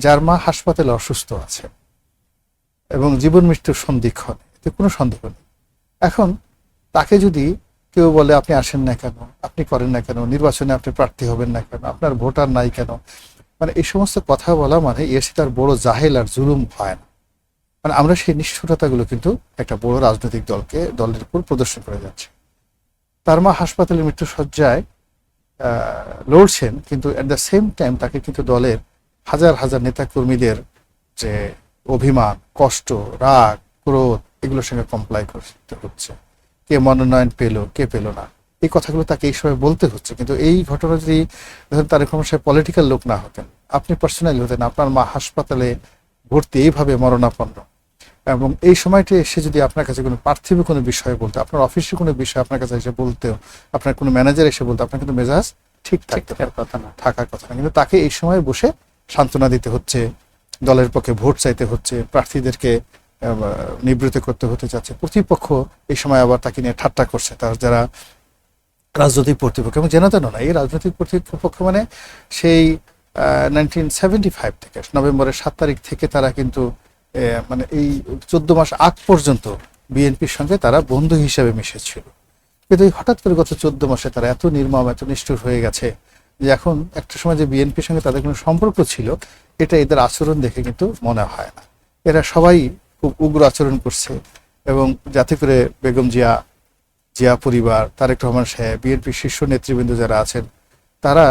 যার মা হাসপাতালে অসুস্থ আছে এবং জীবন মৃত্যুর সন্ধিক্ষণ, এতে কোনো সন্দেহ নেই। এখন তাকে যদি কেউ বলে আপনি আসেন না কেন, আপনি করেন না কেন, নির্বাচনে আপনি প্রার্থী হবেন না কেন, আপনার ভোটার নাই কেন, মানে এই সমস্ত কথা বলা মানে এর সাথে আর বড় জাহেল আর জুলুম হয় না। মানে আমরা সেই নিষ্ঠুরতাগুলো কিন্তু একটা বড় রাজনৈতিক দলের উপর প্রদর্শন করে যাচ্ছে। তার মা হাসপাতালে মৃত্যুসজ্জায় লড়ছেন, কিন্তু অ্যাট দ্য সেম টাইম তাকে কিন্তু দলের হাজার হাজার নেতা কর্মীদের যে অভিমান, কষ্ট, রাগ, ক্রোধ, এগুলোর সঙ্গে কমপ্লাই করতে হচ্ছে। কে মনোনয়ন পেল, কে পেল না, এই কথাগুলো তাকে এই সময় বলতে হচ্ছে। কিন্তু এই ঘটনা যদি ধরেন তারেক রহমান সাহেব পলিটিক্যাল লোক না হতেন, আপনি পার্সোনালি হতেন, আপনার মা হাসপাতালে ভর্তি এইভাবে মরণাপন্ন, এবং এই সময়টি এসে যদি আপনার কাছে কোনো পার্থিব কোনো বিষয় বলতে, আপনার অফিসে কোনো বিষয় আপনার কাছে এসে বলতেও, আপনার কোনো ম্যানেজার এসে বলতে, আপনার কিন্তু মেজাজ ঠিক থাকার কথা না। কিন্তু তাকে এই সময় বসে সান্ত্বনা দিতে হচ্ছে, দলের পক্ষে ভোট চাইতে হচ্ছে, প্রার্থীদেরকে নিবৃত্ত করতে হতে যাচ্ছে। প্রতিপক্ষ এই সময় আবার তাকে নিয়ে ঠাট্টা করছে, তার যারা রাজনৈতিক কর্তৃপক্ষ, এবং যেন তেন না, এই রাজনৈতিক কর্তৃপক্ষ মানে সেই 1975 থেকে নভেম্বরের 7 তারিখ থেকে তারা কিন্তু মানে এই 14 মাস আগ পর্যন্ত বিএনপির সঙ্গে তারা বন্ধু হিসেবে মিশেছিল। কিন্তু হঠাৎ করে গত 14 মাসে তারা এত নির্মম, এত নিষ্ঠুর হয়ে গেছে যে এখন একটা সময় যে বিএনপির সঙ্গে তাদের কোনো সম্পর্ক ছিল, এটা এদের আচরণ দেখে কিন্তু মনে হয় না। এরা সবাই খুব উগ্র আচরণ করছে, এবং যাতে করে বেগম জিয়া পরিবার, তারেক রহমান সাহেব, বিএনপির শীর্ষ নেতৃবৃন্দ যারা আছেন, তারা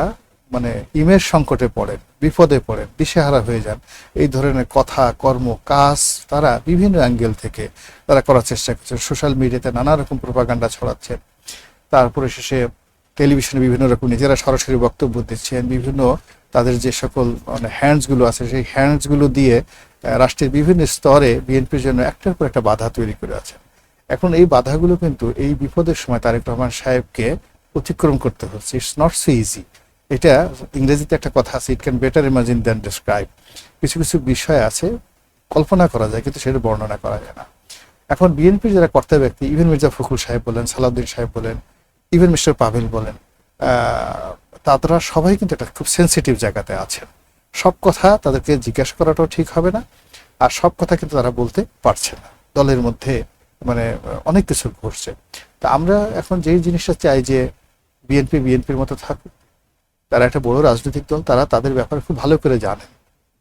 মানে ইমেজ সংকটে পড়েন, বিপদে পড়েন, দিশেহারা হয়ে যান। এই ধরনের কথা, কর্ম, কাজ তারা বিভিন্ন অ্যাঙ্গেল থেকে তারা করার চেষ্টা করছেন। সোশ্যাল মিডিয়াতে নানা রকম প্রোপাগান্ডা ছড়াচ্ছেন, তারপরে শেষে টেলিভিশনে বিভিন্ন রকম নিজেরা সরাসরি বক্তব্য দিচ্ছেন, বিভিন্ন তাদের যে সকল মানে হ্যান্ডসগুলো আছে, সেই হ্যান্ডসগুলো দিয়ে রাষ্ট্রের বিভিন্ন স্তরে বিএনপির জন্য একটার পর একটা বাধা তৈরি করে আছেন। এখন এই বাধাগুলো কিন্তু এই বিপদের সময় তারেক রহমান সাহেবকে অতিক্রম করতে হচ্ছে। It's not so easy. এটা ইংরেজিতে একটা কথা আছে, it can better imagine than describe. কিছু কিছু বিষয় আছে কল্পনা করা যায়, কিন্তু সেটা বর্ণনা করা যায় না। এখন বিএনপির যারা কর্তা ব্যক্তি, ইভেন মির্জা ফখরুল সাহেব বলেন, সালাউদ্দিন সাহেব বলেন, ইভেন মিস্টার পাভেল বলেন, তারা সবাই কিন্তু একটা খুব সেন্সিটিভ জায়গাতে আছেন। সব কথা তাদেরকে জিজ্ঞাসা করাটাও ঠিক হবে না, আর সব কথা কিন্তু তারা বলতে পারছে না। দলের মধ্যে মানে অনেক কিছু ঘটছে। তা আমরা এখন যেই জিনিসটা চাই যে বিএনপির মতো থাকুক। তারা একটা বড় রাজনৈতিক দল, তারা তাদের ব্যাপারে খুব ভালো করে জানে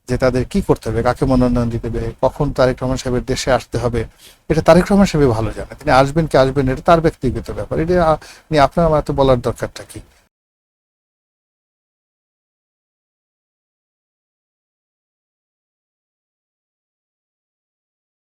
যে তাদের কি করতে হবে, কাকে মনোনয়ন দিতে হবে, কখন তারেক রহমান সাহেবের দেশে আসতে হবে। এটা তারেক রহমান সাহেব ভালো জানে, তিনি আসবেন কি আসবেন এটা তার ব্যক্তিগত ব্যাপার। এটা নিয়ে আপনার আমার তো বলার দরকারটা কি।